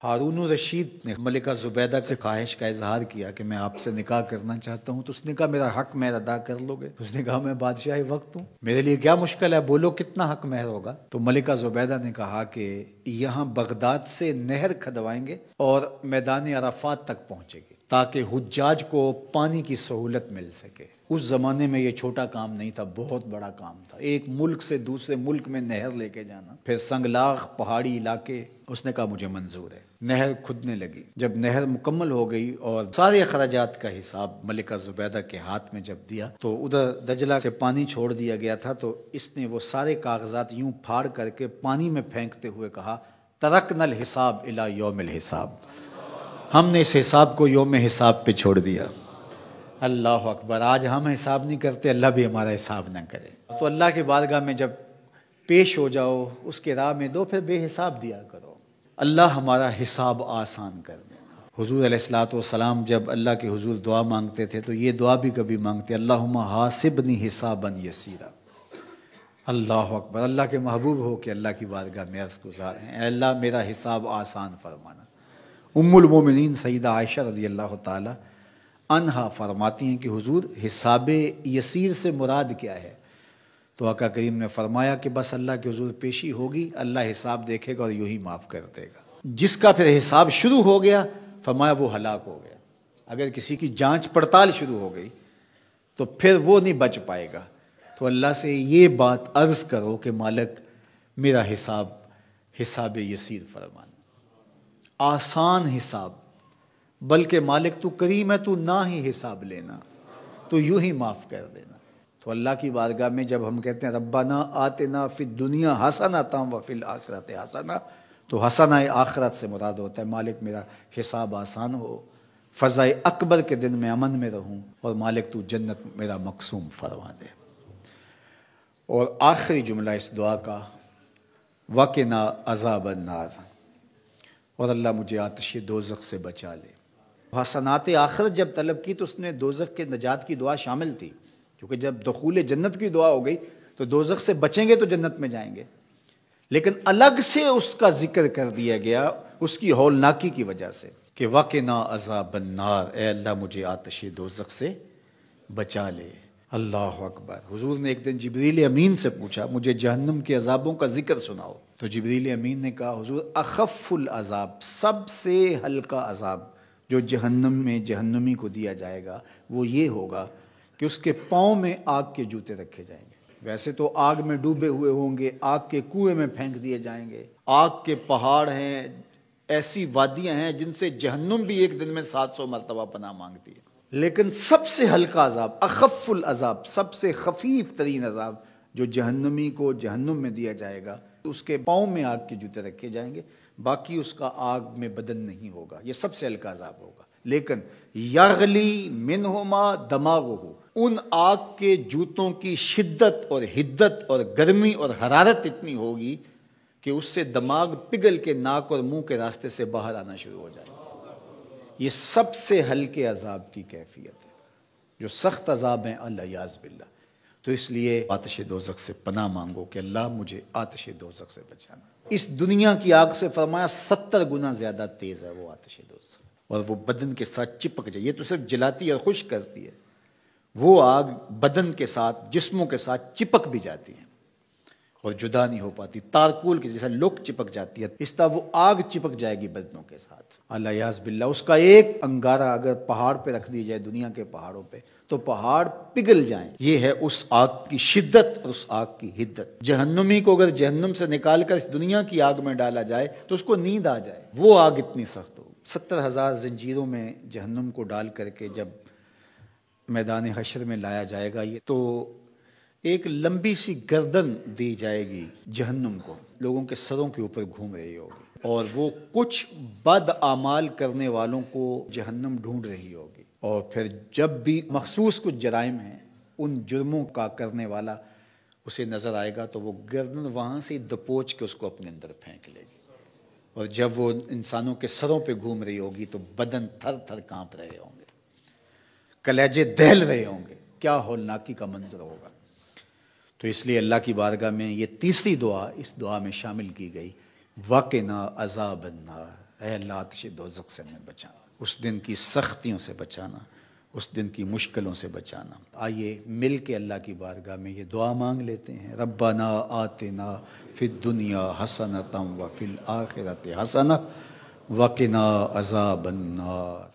ہارون الرشید نے ملکہ زبیدہ سے خواہش کا اظہار کیا کہ میں آپ سے نکاح کرنا چاہتا ہوں، تو اس نے کہا میرا حق مہر ادا کر لو گے؟ اس نے کہا میں بادشاہ وقت ہوں، میرے لیے کیا مشکل ہے، بولو کتنا حق مہر ہوگا؟ تو ملکہ زبیدہ نے کہا کہ یہاں بغداد سے نہر کھدوائیں گے اور میدان عرفات تک پہنچے گی تاکہ حجاج کو پانی کی سہولت مل سکے۔ اس زمانے میں یہ چھوٹا کام نہیں تھا، بہت بڑا کام تھا، ایک ملک سے دوسرے ملک میں نہر لے کے جانا، پھر سنگلاخ پہاڑی علاقے۔ اس نے کہا مجھے منظور ہے۔ نہر کھدنے لگی، جب نہر مکمل ہو گئی اور سارے اخراجات کا حساب ملکہ زبیدہ کے ہاتھ میں جب دیا تو ادھر دجلہ سے پانی چھوڑ دیا گیا تھا، تو اس نے وہ سارے کاغذات یوں پھاڑ کر کے پانی میں پھینکتے ہوئے کہا ترکنا الحساب الی یوم الحساب، ہم نے اس حساب کو یوم حساب پہ چھوڑ دیا۔ اللہ اکبر! آج ہم حساب نہیں کرتے، اللہ بھی ہمارا حساب نہ کرے۔ تو اللہ کی بارگاہ میں جب پیش ہو جاؤ، اس کے راہ میں دو، پھر بے حساب دیا کرو، اللہ ہمارا حساب آسان کر دینا۔ حضور علیہ الصلوۃ والسلام جب اللہ کے حضور دعا مانگتے تھے تو یہ دعا بھی کبھی مانگتے، اللہم حاسبنی حسابا یسیرا۔ اللہ اکبر! اللہ کے محبوب ہو کہ اللہ کی بارگاہ میں عرض گزار ہیں، اے اللہ میرا حساب آسان فرمانا۔ ام المومنین سیدہ عائشہ رضی اللہ تعالی عنہا فرماتی ہیں کہ حضور حساب یسیر سے مراد کیا ہے؟ تو آقا کریم نے فرمایا کہ بس اللہ کے حضور پیشی ہوگی، اللہ حساب دیکھے گا اور یوں ہی معاف کر دے گا۔ جس کا پھر حساب شروع ہو گیا فرمایا وہ ہلاک ہو گیا۔ اگر کسی کی جانچ پڑتال شروع ہو گئی تو پھر وہ نہیں بچ پائے گا۔ تو اللہ سے یہ بات عرض کرو کہ مالک میرا حساب یسیر فرمانا، آسان حساب، بلکہ مالک تو کریم ہے، تو نہ ہی حساب لینا، تو یوں ہی معاف کر دینا۔ تو اللہ کی بارگاہ میں جب ہم کہتے ہیں ربنا آتنا فی الدنیا حسنۃ وفی الآخرۃ حسنہ، تو حسنہ آخرت سے مراد ہوتا ہے مالک میرا حساب آسان ہو، فضائے اکبر کے دن میں امن میں رہوں، اور مالک تو جنت میرا مقسوم فرما دے۔ اور آخری جملہ اس دعا کا وقنا عذاب النار، اور اللہ مجھے آتش دوزخ سے بچا لے۔ حسنات آخرت جب طلب کی تو اس نے دوزخ کے نجات کی دعا شامل تھی، کیونکہ جب دخول جنت کی دعا ہو گئی تو دوزخ سے بچیں گے تو جنت میں جائیں گے، لیکن الگ سے اس کا ذکر کر دیا گیا اس کی ہولناکی کی وجہ سے کہ وقنا عذاب النار، اے اللہ مجھے آتش دوزخ سے بچا لے۔ اللہ اکبر! حضور نے ایک دن جبریل امین سے پوچھا مجھے جہنم کے عذابوں کا ذکر سناؤ، تو جبریل امین نے کہا حضور اخف العذاب، سب سے ہلکا عذاب جو جہنم میں جہنمی کو دیا جائے گا وہ یہ ہوگا کہ اس کے پاؤں میں آگ کے جوتے رکھے جائیں گے۔ ویسے تو آگ میں ڈوبے ہوئے ہوں گے، آگ کے کنویں میں پھینک دیے جائیں گے، آگ کے پہاڑ ہیں، ایسی وادیاں ہیں جن سے جہنم بھی ایک دن میں 700 مرتبہ پناہ مانگتی ہے، لیکن سب سے ہلکا عذاب، اخف العذاب، سب سے خفیف ترین عذاب جو جہنمی کو جہنم میں دیا جائے گا، اس کے پاؤں میں آگ کے جوتے رکھے جائیں گے، باقی اس کا آگ میں بدن نہیں ہوگا، یہ سب سے ہلکا عذاب ہوگا۔ لیکن یغلی منہما دماغہ، ان آگ کے جوتوں کی شدت اور حدت اور گرمی اور حرارت اتنی ہوگی کہ اس سے دماغ پگھل کے ناک اور منہ کے راستے سے باہر آنا شروع ہو جائے۔ یہ سب سے ہلکے عذاب کی کیفیت ہے، جو سخت عذاب ہیں الیاذ باللہ۔ تو اس لیے آتش دوزخ سے پناہ مانگو کہ اللہ مجھے آتش دوزخ سے بچانا۔ اس دنیا کی آگ سے فرمایا 70 گنا زیادہ تیز ہے وہ آتش دوزخ، اور وہ بدن کے ساتھ چپک جائے، یہ تو صرف جلاتی اور خشک کرتی ہے، وہ آگ بدن کے ساتھ جسموں کے ساتھ چپک بھی جاتی ہے اور جدا نہیں ہو پاتی، تارکول کی جیسا لوک چپک جاتی ہے، اس طرح وہ آگ چپک جائے گی بدنوں کے ساتھ الیاذ باللہ۔ اس کا ایک انگارہ اگر پہاڑ پہ رکھ دی جائے، دنیا کے پہاڑوں پہ، تو پہاڑ پگھل جائیں۔ یہ ہے اس آگ کی شدت اور اس آگ کی حدت۔ جہنمی کو اگر جہنم سے نکال کر اس دنیا کی آگ میں ڈالا جائے تو اس کو نیند آ جائے، وہ آگ اتنی سخت ہو۔ 70,000 زنجیروں میں جہنم کو ڈال کر کے جب میدان حشر میں لایا جائے گا، یہ تو ایک لمبی سی گردن دی جائے گی جہنم کو، لوگوں کے سروں کے اوپر گھوم رہی ہوگی، اور وہ کچھ بد اعمال کرنے والوں کو جہنم ڈھونڈ رہی ہوگی، اور پھر جب بھی مخصوص کچھ جرائم ہیں ان جرموں کا کرنے والا اسے نظر آئے گا تو وہ گردن وہاں سے دبوچ کے اس کو اپنے اندر پھینک لے گی، اور جب وہ انسانوں کے سروں پہ گھوم رہی ہوگی تو بدن تھر تھر کانپ رہے ہوں گے، کلیجے دہل رہے ہوں گے، کیا ہولناکی کا منظر ہوگا۔ تو اس لیے اللہ کی بارگاہ میں یہ تیسری دعا اس دعا میں شامل کی گئی، وقنا عذاب النار۔ اے اللہ آتش دوزخ سے ہمیں بچانا، اس دن کی سختیوں سے بچانا، اس دن کی مشکلوں سے بچانا۔ آئیے مل کے اللہ کی بارگاہ میں یہ دعا مانگ لیتے ہیں، ربنا آتنا فی الدنیا حسنۃ وفی الآخرۃ حسنۃ وقنا عذاب النار۔